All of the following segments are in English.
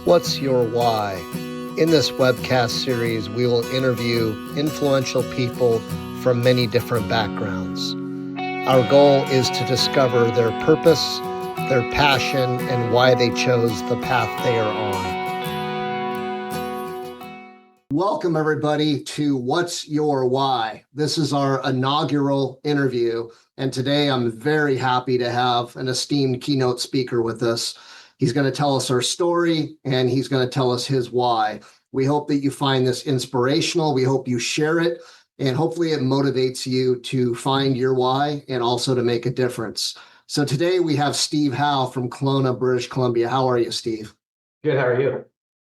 What's Your Why? In this webcast series, we will interview influential people from many different backgrounds. Our goal is to discover their purpose, their passion, and why they chose the path they are on. Welcome, everybody, to What's Your Why? This is our inaugural interview, and today I'm very happy to have an esteemed keynote speaker with us. He's going to tell us our story, and he's going to tell us his why. We hope that you find this inspirational. We hope you share it, and hopefully it motivates you to find your why and also to make a difference. So today we have Steve Howe from Kelowna, British Columbia. How are you, Steve? Good. How are you?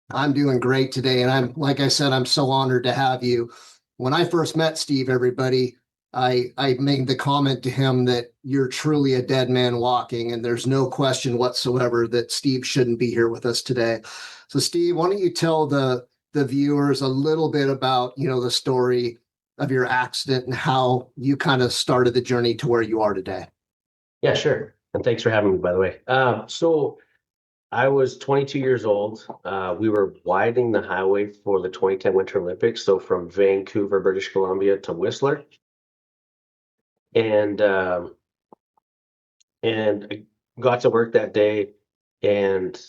I'm doing great today, and like I said, I'm so honored to have you. When I first met Steve, everybody, I made the comment to him that you're truly a dead man walking, and there's no question whatsoever that Steve shouldn't be here with us today. So, Steve, why don't you tell the viewers a little bit about the story of your accident and how you kind of started the journey to where you are today? Yeah, sure. And thanks for having me, by the way. So I was 22 years old. We were widening the highway for the 2010 Winter Olympics, so from Vancouver, British Columbia to Whistler. And I got to work that day, and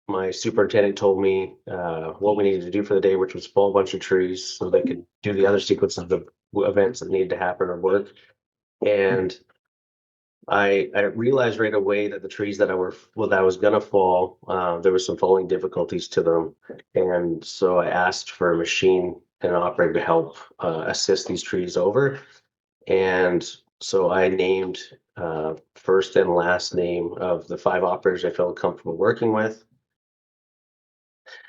my superintendent told me what we needed to do for the day, which was pull a bunch of trees so they could do the other sequence of the events that needed to happen or work. And I realized right away that the trees that I was gonna fall, there was some falling difficulties to them, and so I asked for a machine and an operator to help assist these trees over. And so I named first and last name of the 5 operators I felt comfortable working with.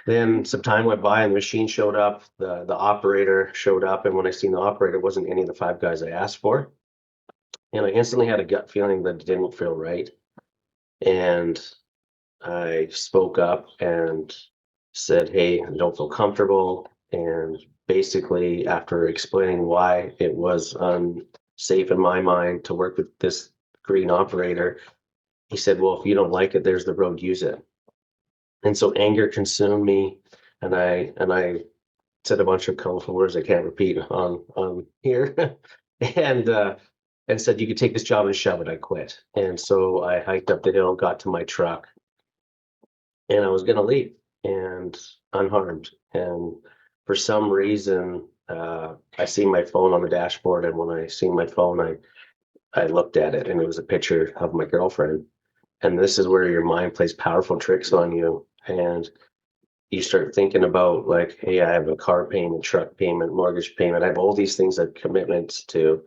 Then some time went by and the machine showed up, the operator showed up, and when I seen the operator, it wasn't any of the 5 guys I asked for. And I instantly had a gut feeling that it didn't feel right. And I spoke up and said, hey, I don't feel comfortable. And basically, after explaining why it was unsafe in my mind to work with this green operator, he said, well, if you don't like it, there's the road, use it. And so anger consumed me, and I said a bunch of colorful words I can't repeat on here. and said, you could take this job and shove it, I quit. And so I hiked up the hill, got to my truck, and I was going to leave and unharmed. And for some reason, I see my phone on the dashboard. And when I see my phone, I looked at it, and it was a picture of my girlfriend. And this is where your mind plays powerful tricks on you. And you start thinking about, like, hey, I have a car payment, truck payment, mortgage payment. I have all these things, like commitments to,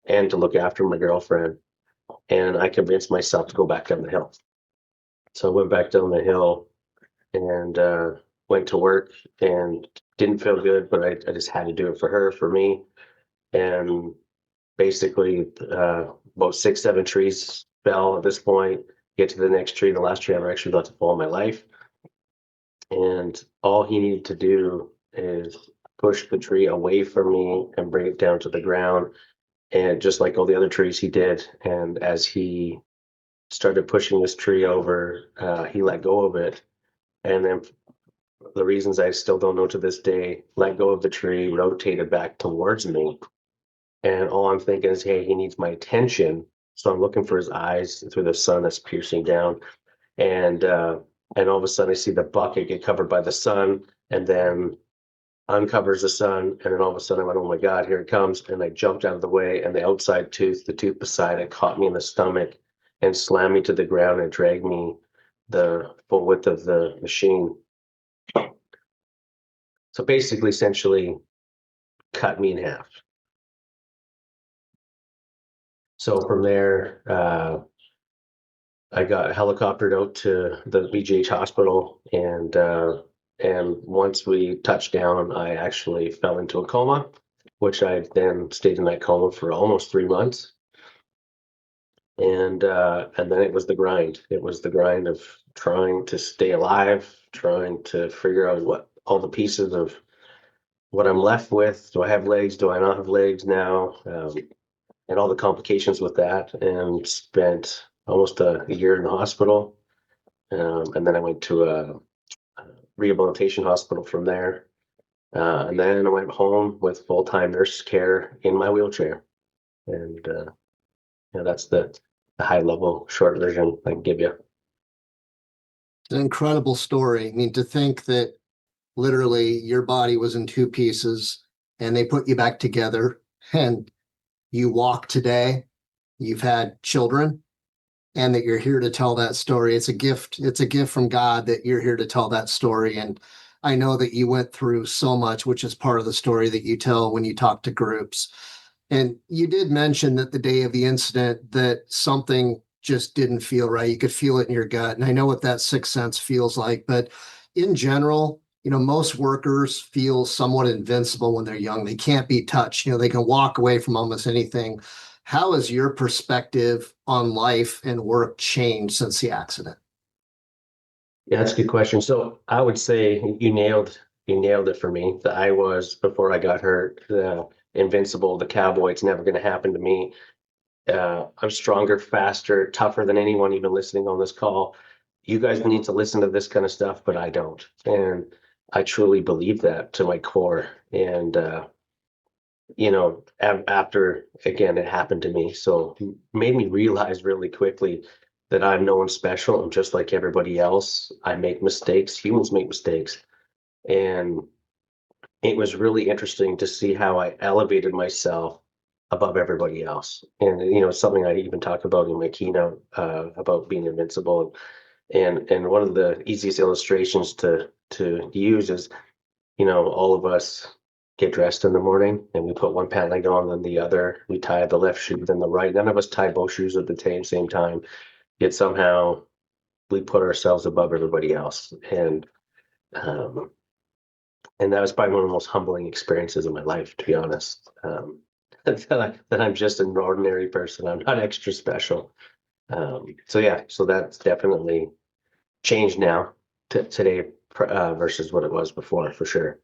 and to look after my girlfriend. And I convinced myself to go back down the hill. So I went back down the hill and went to work, and didn't feel good, but I just had to do it for her, for me. And basically, about 6, 7 trees fell at this point. Get to the next tree, the last tree I ever actually got to fall in my life. And all he needed to do is push the tree away from me and bring it down to the ground. And just like all the other trees, he did. And as he started pushing this tree over, he let go of it. And then, the reasons I still don't know to this day, let go of the tree, rotated back towards me. And all I'm thinking is, hey, he needs my attention. So I'm looking for his eyes through the sun that's piercing down. And all of a sudden I see the bucket get covered by the sun, and then uncovers the sun. And then all of a sudden I went, oh my God, here it comes. And I jumped out of the way, and the outside tooth, the tooth beside it, caught me in the stomach and slammed me to the ground and dragged me the full width of the machine. So basically, essentially cut me in half. So from there, I got helicoptered out to the BGH hospital, and once we touched down, I actually fell into a coma, which I then stayed in that coma for almost 3 months. And then it was the grind. It was the grind of trying to stay alive, trying to figure out what all the pieces of what I'm left with. Do I have legs? Do I not have legs now? And all the complications with that, and spent almost a year in the hospital. And then I went to rehabilitation hospital from there. And then I went home with full-time nurse care in my wheelchair. And that's the high level short version I can give you. It's an incredible story. I mean, to think that literally your body was in two pieces and they put you back together and you walk today, you've had children, and that you're here to tell that story. It's a gift. It's a gift from God that you're here to tell that story. And I know that you went through so much, which is part of the story that you tell when you talk to groups. And you did mention that the day of the incident that something just didn't feel right. You could feel it in your gut. And I know what that sixth sense feels like, but in general, most workers feel somewhat invincible when they're young. They can't be touched. They can walk away from almost anything. How has your perspective on life and work changed since the accident? Yeah, that's a good question. So I would say you nailed it for me. That I was, before I got hurt, the invincible, the cowboy. It's never going to happen to me. I'm stronger, faster, tougher than anyone even listening on this call. You guys need to listen to this kind of stuff, but I don't. And I truly believe that to my core. And after again, it happened to me. So it made me realize really quickly that I'm no one special. I'm just like everybody else. I make mistakes. Humans make mistakes. And it was really interesting to see how I elevated myself above everybody else. And something I even talk about in my keynote about being invincible. And one of the easiest illustrations to use is, all of us get dressed in the morning and we put one pant leg on, then the other. We tie the left shoe, then the right. None of us tie both shoes at the same time. Yet somehow we put ourselves above everybody else. Um, and that was probably one of the most humbling experiences of my life, to be honest. That I'm just an ordinary person. I'm not extra special. So yeah, so that's definitely changed now to today versus what it was before, for sure.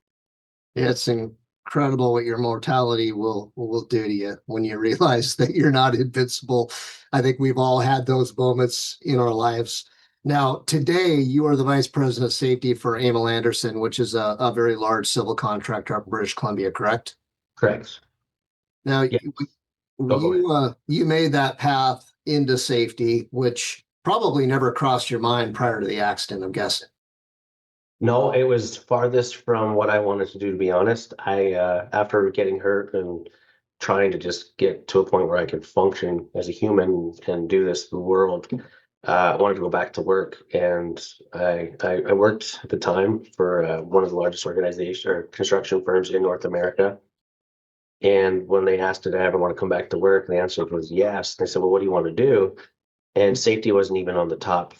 It's incredible what your mortality will do to you when you realize that you're not invincible. I think we've all had those moments in our lives. Now, today you are the vice president of safety for Amel Anderson, which is a very large civil contractor up in British Columbia, correct? Correct. Now, Yeah. Oh, go ahead. you made that path into safety, which probably never crossed your mind prior to the accident, I'm guessing. No, it was farthest from what I wanted to do, to be honest. After getting hurt and trying to just get to a point where I could function as a human and do this the world, I wanted to go back to work. And I worked at the time for one of the largest organization or construction firms in North America. And when they asked, did I ever want to come back to work, the answer was yes. They said, well, what do you want to do? And safety wasn't even on the top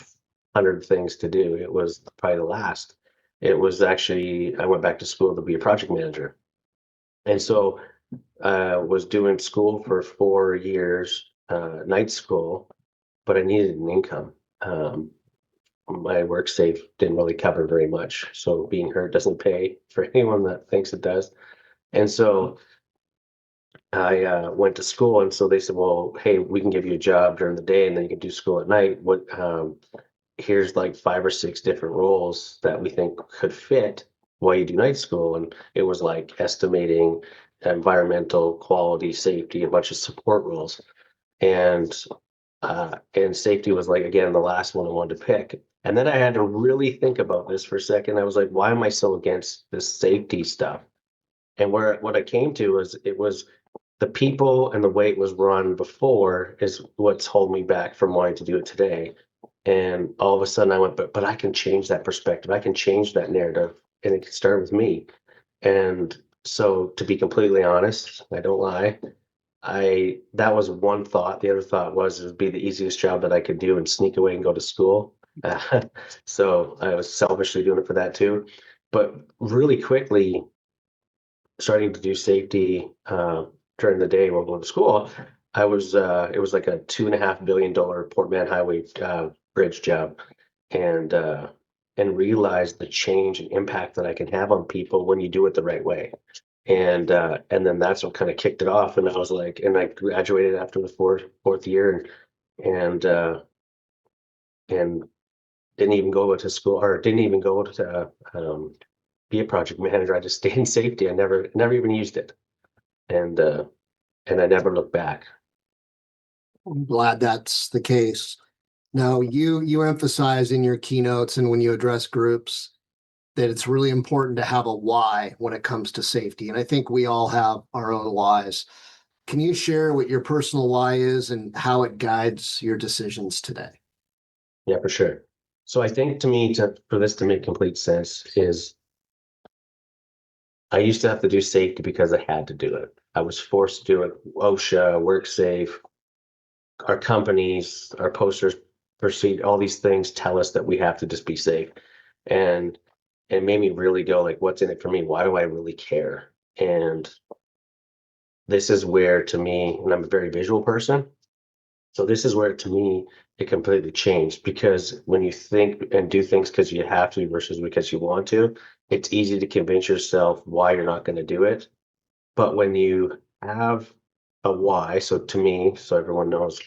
100 things to do. It was probably the last. It was actually, I went back to school to be a project manager. And so I was doing school for 4 years, night school, but I needed an income. My work safe didn't really cover very much. So being hurt doesn't pay for anyone that thinks it does. And so I went to school, and so they said, "Well, hey, we can give you a job during the day, and then you can do school at night. What? Here's like 5 or 6 different roles that we think could fit while you do night school." And it was like estimating, environmental quality, safety, a bunch of support roles, and safety was like again the last one I wanted to pick. And then I had to really think about this for a second. I was like, "Why am I so against this safety stuff?" And what I came to was it was the people and the way it was run before is what's holding me back from wanting to do it today. And all of a sudden I went, but I can change that perspective. I can change that narrative, and it can start with me. And so to be completely honest, I don't lie. That was one thought. The other thought was it would be the easiest job that I could do and sneak away and go to school. So I was selfishly doing it for that too. But really quickly, starting to do safety during the day while going to school, it was like a $2.5 billion Port Mann Highway bridge job, and realized the change and impact that I can have on people when you do it the right way. And then that's what kind of kicked it off. And I was like, and I graduated after the fourth year, and and didn't even go to school or didn't even go to be a project manager. I just stayed in safety. I never even used it. And I never looked back. I'm glad that's the case. Now, you emphasize in your keynotes and when you address groups that it's really important to have a why when it comes to safety. And I think we all have our own whys. Can you share what your personal why is and how it guides your decisions today? Yeah, for sure. So I think to me, for this to make complete sense is I used to have to do safety because I had to do it. I was forced to do it. OSHA, work safe, our companies, our posters, proceed, all these things tell us that we have to just be safe. And it made me really go like, what's in it for me? Why do I really care? And this is where to me, and I'm a very visual person, so this is where to me it completely changed because when you think and do things because you have to versus because you want to, it's easy to convince yourself why you're not going to do it. But when you have a why, so to me, so everyone knows,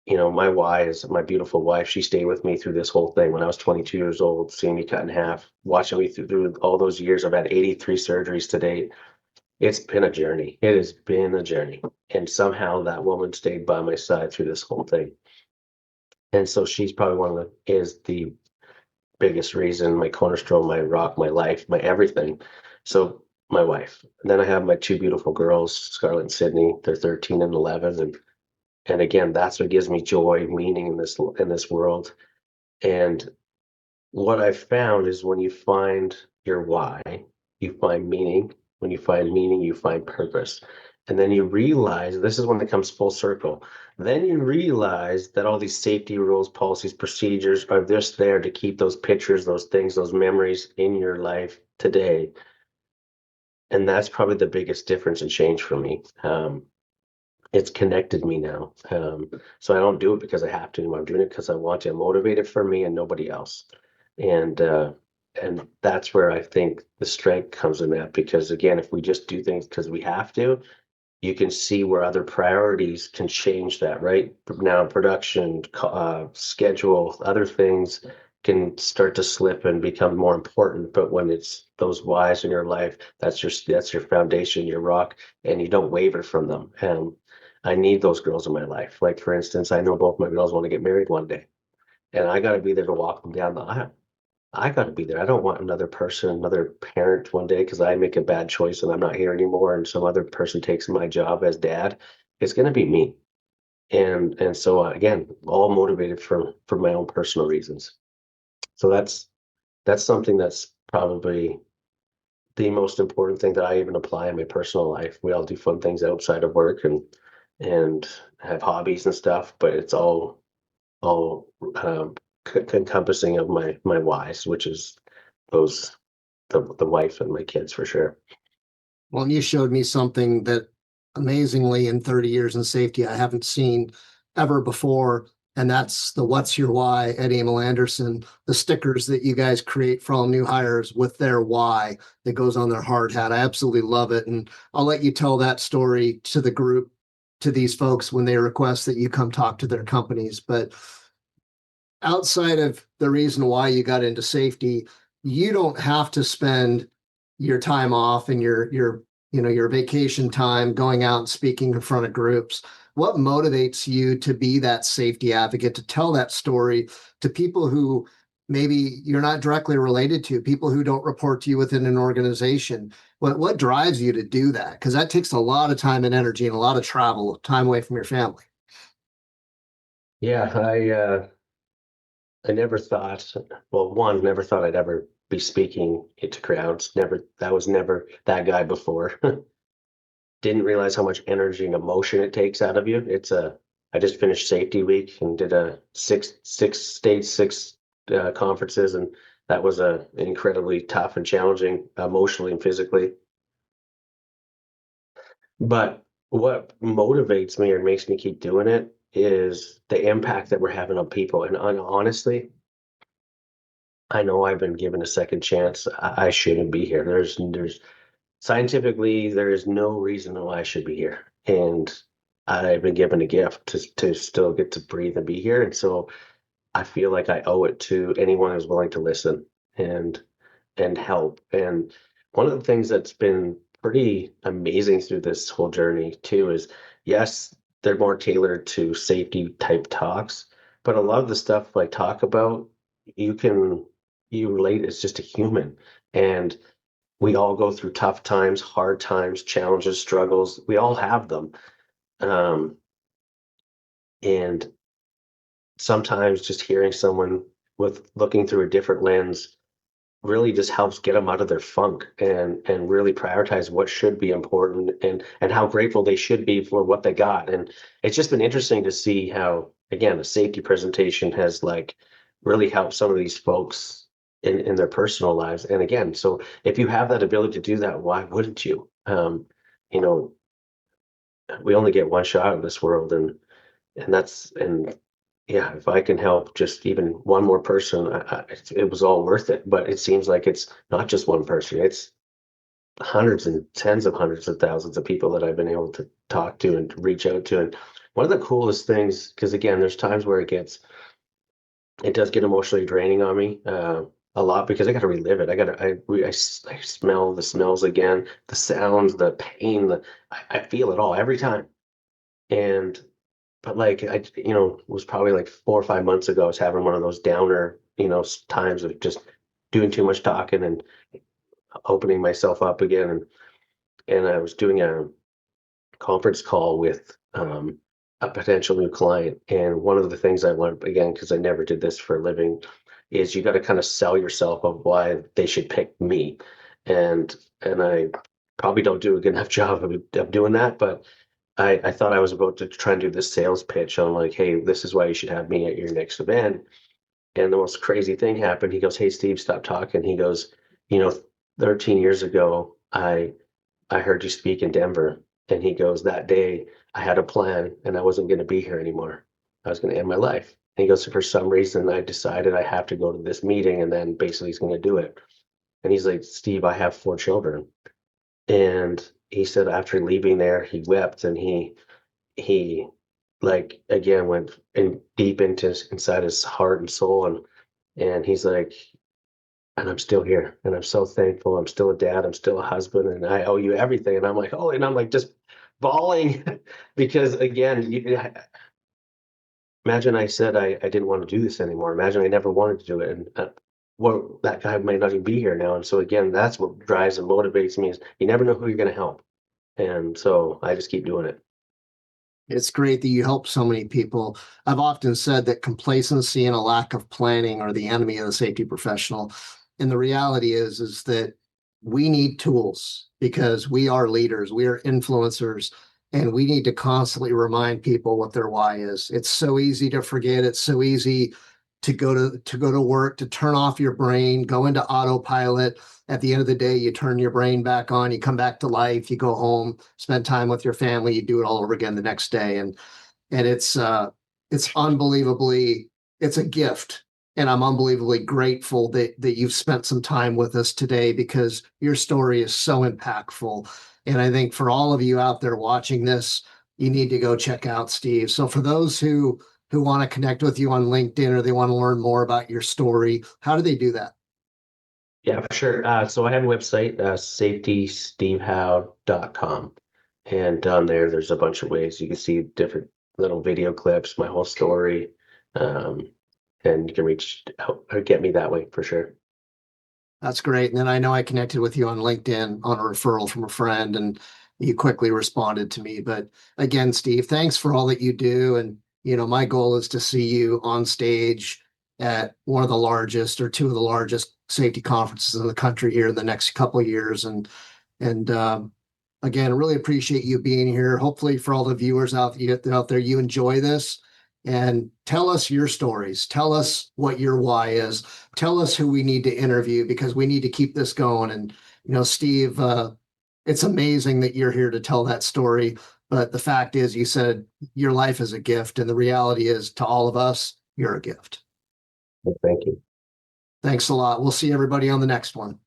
my why is my beautiful wife. She stayed with me through this whole thing when I was 22 years old, seeing me cut in half, watching me through all those years. I've had 83 surgeries to date. It's been a journey. It has been a journey. And somehow that woman stayed by my side through this whole thing. And so she's probably is the biggest reason, my cornerstone, my rock, my life, my everything. So my wife. And then I have my two beautiful girls, Scarlett and Sydney. They're 13 and 11. And again, that's what gives me joy, meaning in this world. And what I've found is when you find your why, you find meaning. When you find meaning, you find purpose. And then you realize this is when it comes full circle. Then you realize that all these safety rules, policies, procedures are just there to keep those pictures, those things, those memories in your life today. And that's probably the biggest difference and change for me. It's connected me now. So I don't do it because I have to anymore. I'm doing it because I want to. I'm motivated for me and nobody else. And that's where I think the strength comes in that. Because again, if we just do things because we have to, you can see where other priorities can change that, right? Now, production, schedule, other things can start to slip and become more important. But when it's those whys in your life, that's your foundation, your rock, and you don't waver from them. And I need those girls in my life. Like for instance, I know both my girls want to get married one day, and I got to be there to walk them down the aisle. I got to be there. I don't want another person, another parent one day because I make a bad choice and I'm not here anymore, and some other person takes my job as dad. It's going to be me, and so again, all motivated for my own personal reasons. So that's something that's probably the most important thing that I even apply in my personal life. We all do fun things outside of work and have hobbies and stuff, but it's all encompassing of my whys, which is those the wife and my kids for sure. Well, and you showed me something that amazingly in 30 years in safety, I haven't seen ever before. And that's the What's Your Why at Emil Anderson, the stickers that you guys create for all new hires with their why that goes on their hard hat. I absolutely love it. And I'll let you tell that story to the group, to these folks when they request that you come talk to their companies. But outside of the reason why you got into safety, you don't have to spend your time off and your vacation time going out and speaking in front of groups. What motivates you to be that safety advocate, to tell that story to people who maybe you're not directly related to, people who don't report to you within an organization? What drives you to do that? Because that takes a lot of time and energy and a lot of travel, time away from your family. Yeah, I never thought, well, one, never thought I'd ever be speaking it to crowds. That was never that guy before. Didn't realize how much energy and emotion it takes out of you. I just finished safety week and did a six conferences, and that was incredibly tough and challenging emotionally and physically. But what motivates me or makes me keep doing it is the impact that we're having on people. And honestly, I know I've been given a second chance. I shouldn't be here. There's scientifically, there is no reason why I should be here. And I've been given a gift to still get to breathe and be here. And so I feel like I owe it to anyone who's willing to listen and help. And one of the things that's been pretty amazing through this whole journey too is, yes, they're more tailored to safety type talks, but a lot of the stuff I talk about, you relate as just a human. And we all go through tough times, hard times, challenges, struggles. We all have them. Um, and sometimes just hearing someone with looking through a different lens really just helps get them out of their funk and really prioritize what should be important and how grateful they should be for what they got. And it's just been interesting to see how, again, a safety presentation has like really helped some of these folks in their personal lives. And again, so if you have that ability to do that, why wouldn't you? You know, we only get one shot in this world, and yeah, if I can help just even one more person, it was all worth it. But it seems like it's not just one person; it's hundreds and tens of hundreds of thousands of people that I've been able to talk to and reach out to. And one of the coolest things, because again, there's times where it does get emotionally draining on me a lot because I got to relive it. I smell the smells again, the sounds, the pain, I feel it all every time. And but like it was probably like 4 or 5 months ago, I was having one of those downer, times of just doing too much talking and opening myself up again. And I was doing a conference call with a potential new client. And one of the things I learned, again, because I never did this for a living, is you got to kind of sell yourself of why they should pick me. And I probably don't do a good enough job of doing that, but I thought I was about to try and do this sales pitch on like, hey, this is why you should have me at your next event. And the most crazy thing happened. He goes, hey, Steve, stop talking. He goes, you know, 13 years ago, I heard you speak in Denver. And he goes, that day I had a plan and I wasn't going to be here anymore. I was going to end my life. And he goes, for some reason, I decided I have to go to this meeting and then basically he's going to do it. And he's like, Steve, I have 4 children. And he said after leaving there, he wept and he like again went in deep into inside his heart and soul and he's like, and I'm still here and I'm so thankful. I'm still a dad, I'm still a husband, and I owe you everything. And I'm like, oh, and I'm like just bawling because again, imagine I said I didn't want to do this anymore. Imagine I never wanted to do it. And well, that guy might not even be here now. And so again, that's what drives and motivates me is you never know who you're going to help. And so I just keep doing it. It's great that you help so many people. I've often said that complacency and a lack of planning are the enemy of the safety professional. And the reality is that we need tools because we are leaders, we are influencers, and we need to constantly remind people what their why is. It's so easy to forget. It's so easy to go to work, to turn off your brain, go into autopilot. At the end of the day, you turn your brain back on, you come back to life, you go home, spend time with your family, you do it all over again the next day. And it's unbelievably, it's a gift. And I'm unbelievably grateful that you've spent some time with us today because your story is so impactful. And I think for all of you out there watching this, you need to go check out Steve. So for those who want to connect with you on LinkedIn or they want to learn more about your story, how do they do that? Yeah, for sure. So I have a website, safetystevehowe.com. And down there's a bunch of ways you can see different little video clips, my whole story. Um, and you can reach out or get me that way for sure. That's great. And then I know I connected with you on LinkedIn on a referral from a friend, and you quickly responded to me. But again, Steve, thanks for all that you do. And, my goal is to see you on stage at one of the largest or two of the largest safety conferences in the country here in the next couple of years. And again, really appreciate you being here. Hopefully for all the viewers out there, you enjoy this and tell us your stories. Tell us what your why is. Tell us who we need to interview because we need to keep this going. And, Steve, it's amazing that you're here to tell that story. But the fact is, you said your life is a gift. And the reality is, to all of us, you're a gift. Well, thank you. Thanks a lot. We'll see everybody on the next one.